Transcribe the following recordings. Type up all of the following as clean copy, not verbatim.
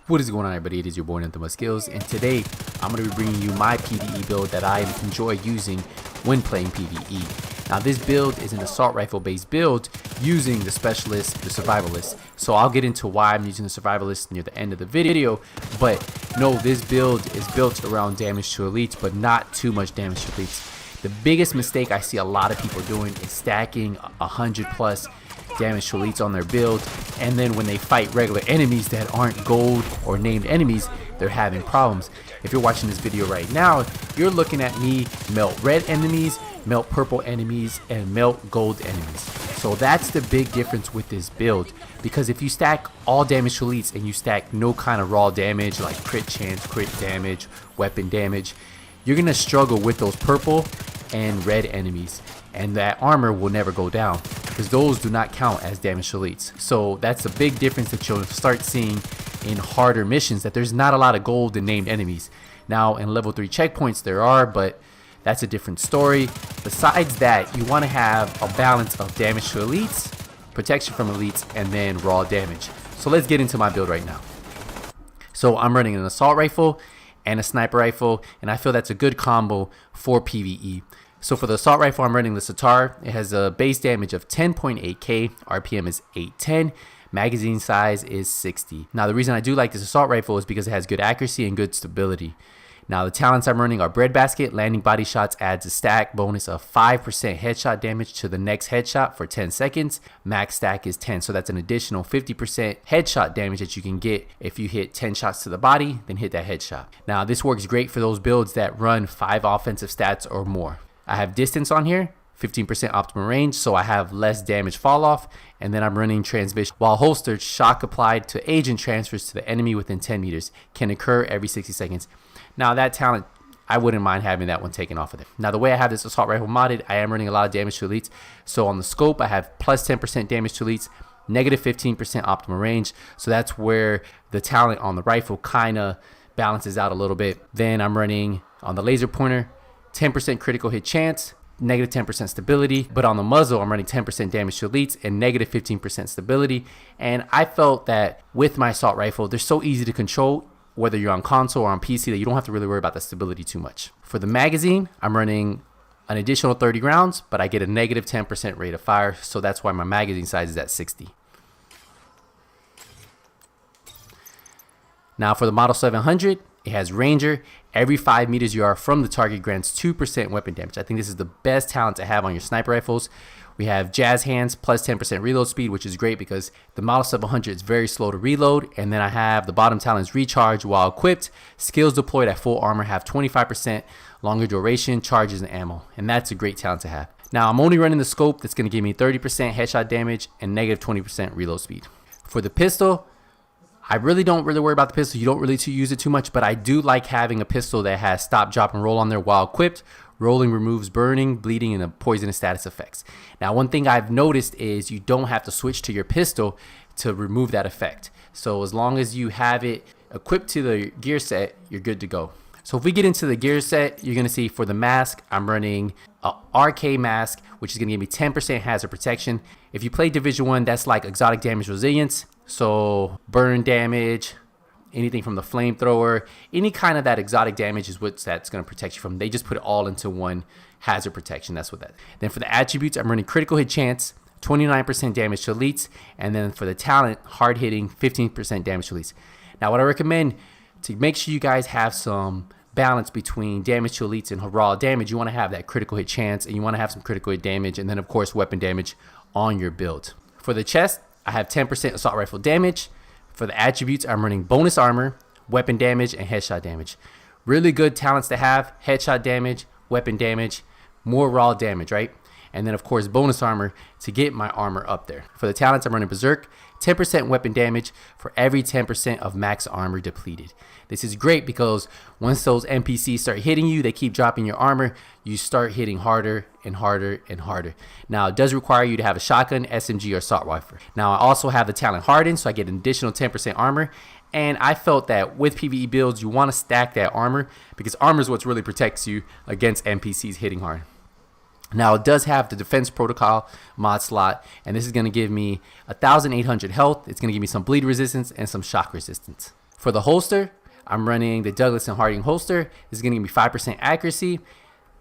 What is going on, everybody? It is your boy Npc'S, and today I'm going to be bringing you my PvE build that I enjoy using when playing PvE. Now this build is an assault rifle based build using the specialist, the survivalist. So I'll get into why I'm using the survivalist near the end of the video, but no, this build is built around damage to elites, but not too much damage to elites. The biggest mistake I see a lot of people doing is stacking 100 plus damage to elites on their build, and then when they fight regular enemies that aren't gold or named enemies, they're having problems. If you're watching this video right now, you're looking at me melt red enemies, melt purple enemies, and melt gold enemies. So that's the big difference with this build, because if you stack all damage to elites and you stack no kind of raw damage like crit chance, crit damage, weapon damage, you're gonna struggle with those purple and red enemies, and that armor will never go down because those do not count as damage to elites. So that's a big difference that you'll start seeing in harder missions, that there's not a lot of gold and named enemies. Now in level 3 checkpoints there are, but that's a different story. Besides that, you want to have a balance of damage to elites, protection from elites, and then raw damage. So let's get into my build right now. So I'm running an assault rifle and a sniper rifle, and I feel that's a good combo for PvE. So for the assault rifle, I'm running the Sitar. It has a base damage of 10.8k, RPM is 810, magazine size is 60. Now the reason I do like this assault rifle is because it has good accuracy and good stability. Now the talents I'm running are breadbasket. Landing body shots adds a stack bonus of 5% headshot damage to the next headshot for 10 seconds. Max stack is 10, so that's an additional 50% headshot damage that you can get if you hit 10 shots to the body, then hit that headshot. Now this works great for those builds that run 5 offensive stats or more. I have distance on here, 15% optimal range, so I have less damage fall off, and then I'm running transmission. While holstered, shock applied to agent transfers to the enemy within 10 meters, can occur every 60 seconds. Now that talent, I wouldn't mind having that one taken off of it. Now the way I have this assault rifle modded, I am running a lot of damage to elites. So on the scope, I have plus 10% damage to elites, negative 15% optimal range. So that's where the talent on the rifle kind of balances out a little bit. Then I'm running on the laser pointer, 10% critical hit chance, negative 10% stability, but on the muzzle I'm running 10% damage to elites and negative 15% stability. And I felt that with my assault rifle, they're so easy to control, whether you're on console or on PC, that you don't have to really worry about the stability too much. For the magazine, I'm running an additional 30 rounds, but I get a negative 10% rate of fire, so that's why my magazine size is at 60. Now for the Model 700, it has Ranger. Every 5 meters you are from the target grants 2% weapon damage. I think this is the best talent to have on your sniper rifles. We have Jazz Hands plus 10% reload speed, which is great because the Model 700 is very slow to reload. And then I have the bottom talents Recharge while equipped. Skills deployed at full armor have 25% longer duration, charges, and ammo. And that's a great talent to have. Now I'm only running the scope that's going to give me 30% headshot damage and negative 20% reload speed. For the pistol, I really don't worry about the pistol. You don't really use it too much, but I do like having a pistol that has stop, drop, and roll on there while equipped. Rolling removes burning, bleeding, and poisonous status effects. Now, one thing I've noticed is you don't have to switch to your pistol to remove that effect. So as long as you have it equipped to the gear set, you're good to go. So if we get into the gear set, you're going to see for the mask, I'm running a RK mask, which is going to give me 10% hazard protection. If you play Division 1, that's like exotic damage resilience. So burn damage, anything from the flamethrower, any kind of that exotic damage is what that's going to protect you from. They just put it all into one hazard protection. That's what that. Then for the attributes, I'm running critical hit chance, 29% damage to elites, and then for the talent, hard hitting, 15% damage to elites. Now what I recommend to make sure you guys have some balance between damage to elites and raw damage, you want to have that critical hit chance, and you want to have some critical hit damage, and then of course weapon damage on your build. For the chest, I have 10% assault rifle damage. For the attributes, I'm running bonus armor, weapon damage, and headshot damage. Really good talents to have: headshot damage, weapon damage, more raw damage, right? And then of course bonus armor to get my armor up there. For the talents, I'm running Berserk, 10% weapon damage for every 10% of max armor depleted. This is great because once those NPCs start hitting you, they keep dropping your armor, you start hitting harder and harder and harder. Now it does require you to have a shotgun, SMG, or assault rifle. Now I also have the talent hardened, so I get an additional 10% armor. And I felt that with PvE builds, you want to stack that armor because armor is what really protects you against NPCs hitting hard. Now it does have the defense protocol mod slot, and this is going to give me 1,800 health. It's going to give me some bleed resistance and some shock resistance. For the holster, I'm running the Douglas and Harding holster. This is going to give me 5% accuracy.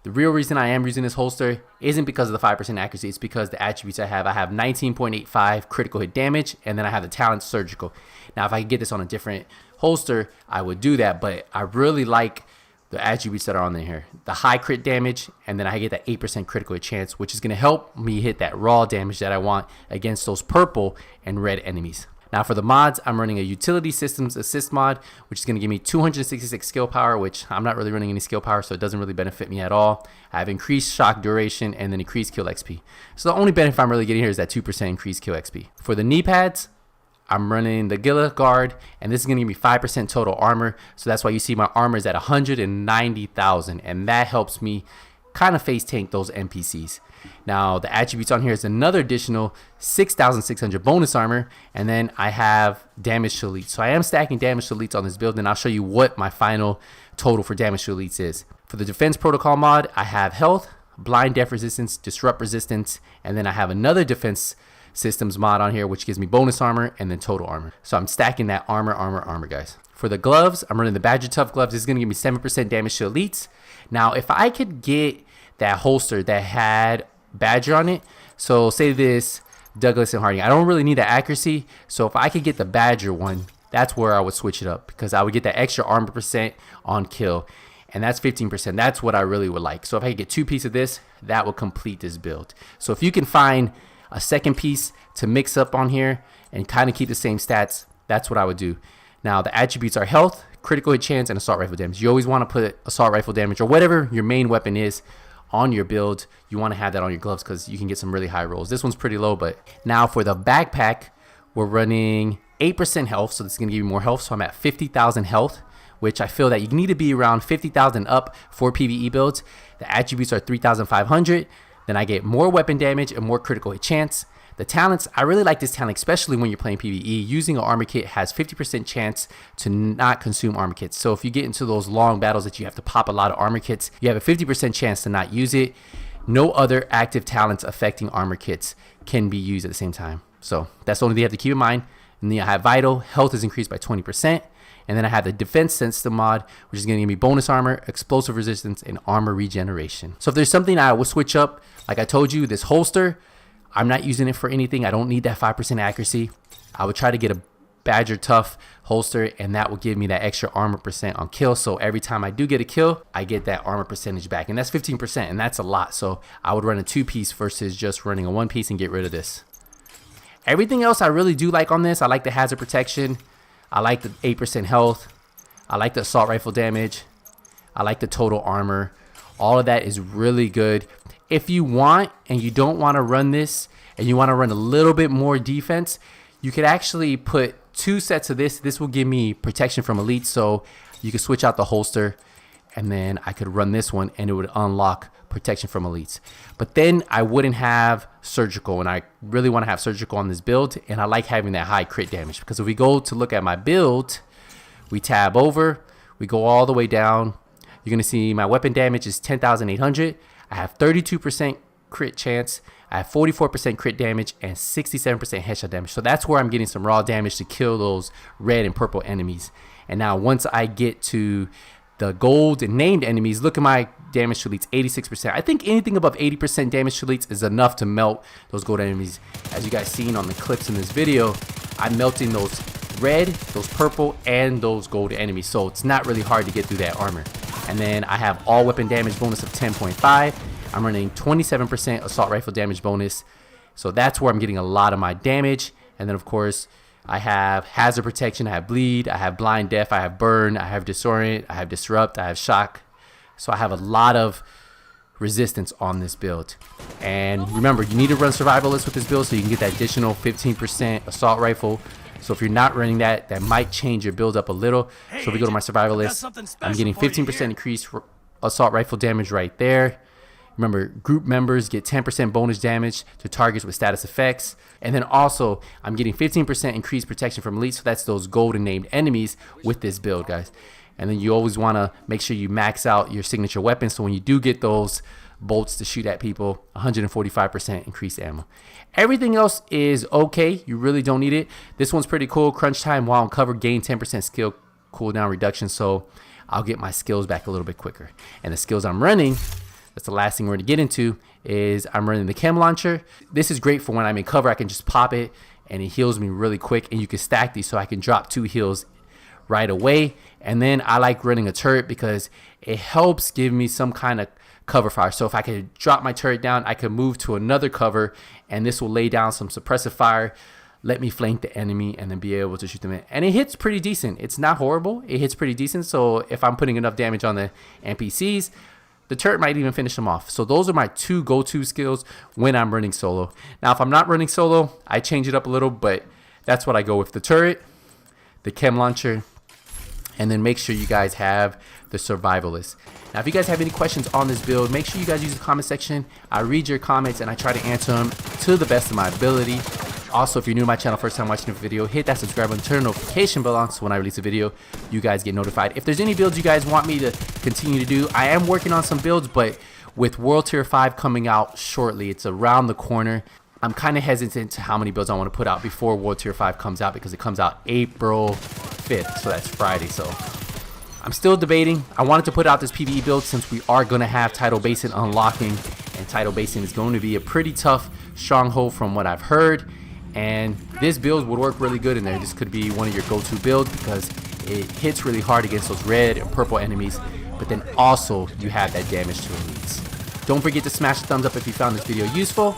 The real reason I am using this holster isn't because of the 5% accuracy. It's because the attributes I have 19.85 critical hit damage, and then I have the talent surgical. Now, if I could get this on a different holster, I would do that, but I really like the attributes that are on here. The high crit damage, and then I get that 8% critical hit chance, which is going to help me hit that raw damage that I want against those purple and red enemies. Now for the mods, I'm running a utility systems assist mod, which is going to give me 266 skill power, which I'm not really running any skill power, so it doesn't really benefit me at all. I have increased shock duration and then increased kill XP. So the only benefit I'm really getting here is that 2% increased kill XP. For the knee pads, I'm running the Gila Guard, and this is going to give me 5% total armor. So that's why you see my armor is at 190,000, and that helps me kind of face tank those NPCs. Now the attributes on here is another additional 6,600 bonus armor, and then I have damage to elites. So I am stacking damage to elites on this build, and I'll show you what my final total for damage to elites is. For the defense protocol mod, I have health, blind death resistance, disrupt resistance, and then I have another defense systems mod on here, which gives me bonus armor and then total armor. So I'm stacking that armor, guys. For the gloves, I'm running the Badger Tough gloves. This is going to give me 7% damage to elites. Now, if I could get that holster that had Badger on it, so say this Douglas and Harding, I don't really need that accuracy. So if I could get the Badger one, that's where I would switch it up, because I would get that extra armor percent on kill, and that's 15%. That's what I really would like. So if I could get 2 pieces of this, that would complete this build. So if you can find a second piece to mix up on here and kind of keep the same stats, that's what I would do. Now the attributes are health, critical hit chance, and assault rifle damage. You always want to put assault rifle damage or whatever your main weapon is on your build. You want to have that on your gloves because you can get some really high rolls. This one's pretty low, but now for the backpack, we're running 8% health, so this is going to give you more health. So I'm at 50,000 health, which I feel that you need to be around 50,000 up for PvE builds. The attributes are 3,500. Then I get more weapon damage and more critical hit chance. The talents, I really like this talent, especially when you're playing PvE. Using an armor kit has 50% chance to not consume armor kits. So if you get into those long battles that you have to pop a lot of armor kits, you have a 50% chance to not use it. No other active talents affecting armor kits can be used at the same time. So that's the only thing you have to keep in mind. And then I have vital, health is increased by 20%. And then I have the defense system mod, which is going to give me bonus armor, explosive resistance, and armor regeneration. So if there's something I will switch up, like I told you, this holster, I'm not using it for anything. I don't need that 5% accuracy. I would try to get a Badger Tough holster, and that will give me that extra armor percent on kill. So every time I do get a kill, I get that armor percentage back, and that's 15%, and that's a lot. So I would run a 2-piece versus just running a 1-piece and get rid of this. Everything else I really do like on this. I like the hazard protection. I like the 8% health. I like the assault rifle damage. I like the total armor. All of that is really good. If you want and you don't want to run this and you want to run a little bit more defense, you could actually put 2 sets of this. This will give me protection from elite, so you can switch out the holster, and then I could run this one and it would unlock protection from elites. But then I wouldn't have surgical, and I really want to have surgical on this build, and I like having that high crit damage, because if we go to look at my build, we tab over, we go all the way down, you're going to see my weapon damage is 10,800. I have 32% crit chance, I have 44% crit damage, and 67% headshot damage. So that's where I'm getting some raw damage to kill those red and purple enemies. And now once I get to the gold and named enemies, look at my damage to elites, 86%. I think anything above 80% damage to elites is enough to melt those gold enemies. As you guys seen on the clips in this video, I'm melting those red, those purple, and those gold enemies. So it's not really hard to get through that armor. And then I have all weapon damage bonus of 10.5. I'm running 27% assault rifle damage bonus. So that's where I'm getting a lot of my damage. And then of course, I have hazard protection, I have bleed, I have blind death, I have burn, I have disorient, I have disrupt, I have shock. So I have a lot of resistance on this build. And remember, you need to run survivalist with this build so you can get that additional 15% assault rifle. So if you're not running that, that might change your build up a little. So if we go to my survivalist, I'm getting 15% increased assault rifle damage right there. Remember, group members get 10% bonus damage to targets with status effects. And then also, I'm getting 15% increased protection from elites. So that's those golden named enemies with this build, guys. And then you always want to make sure you max out your signature weapon. So when you do get those bolts to shoot at people, 145% increased ammo. Everything else is okay. You really don't need it. This one's pretty cool. Crunch time while on cover, gain 10% skill cooldown reduction, so I'll get my skills back a little bit quicker. And the skills I'm running, that's the last thing we're gonna get into, is I'm running the chem launcher. This is great for when I'm in cover. I can just pop it and it heals me really quick, and you can stack these so I can drop 2 heals right away. And then I like running a turret because it helps give me some kind of cover fire. So if I could drop my turret down, I can move to another cover, and this will lay down some suppressive fire, let me flank the enemy, and then be able to shoot them in. And it hits pretty decent. It's not horrible. It hits pretty decent. So if I'm putting enough damage on the NPCs, the turret might even finish them off. So those are my 2 go-to skills when I'm running solo. Now, if I'm not running solo, I change it up a little, but that's what I go with: the turret, the chem launcher, and then make sure you guys have the survivalist. Now, if you guys have any questions on this build, make sure you guys use the comment section. I read your comments and I try to answer them to the best of my ability. Also, if you're new to my channel, first time watching a video, hit that subscribe button, turn the notification bell on, so when I release a video, you guys get notified. If there's any builds you guys want me to continue to do, I am working on some builds, but with World Tier 5 coming out shortly, it's around the corner, I'm kind of hesitant to how many builds I want to put out before World Tier 5 comes out, because it comes out April 5th, so that's Friday. So I'm still debating. I wanted to put out this PvE build since we are going to have Tidal Basin unlocking, and Tidal Basin is going to be a pretty tough stronghold from what I've heard. And this build would work really good in there. This could be one of your go-to builds because it hits really hard against those red and purple enemies, but then also you have that damage to elites. Don't forget to smash the thumbs up if you found this video useful.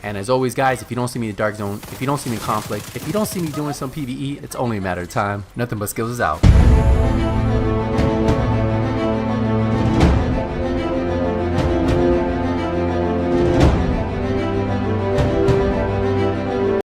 And as always, guys, if you don't see me in the dark zone, if you don't see me in conflict, if you don't see me doing some PvE, it's only a matter of time. Nothing but skills is out.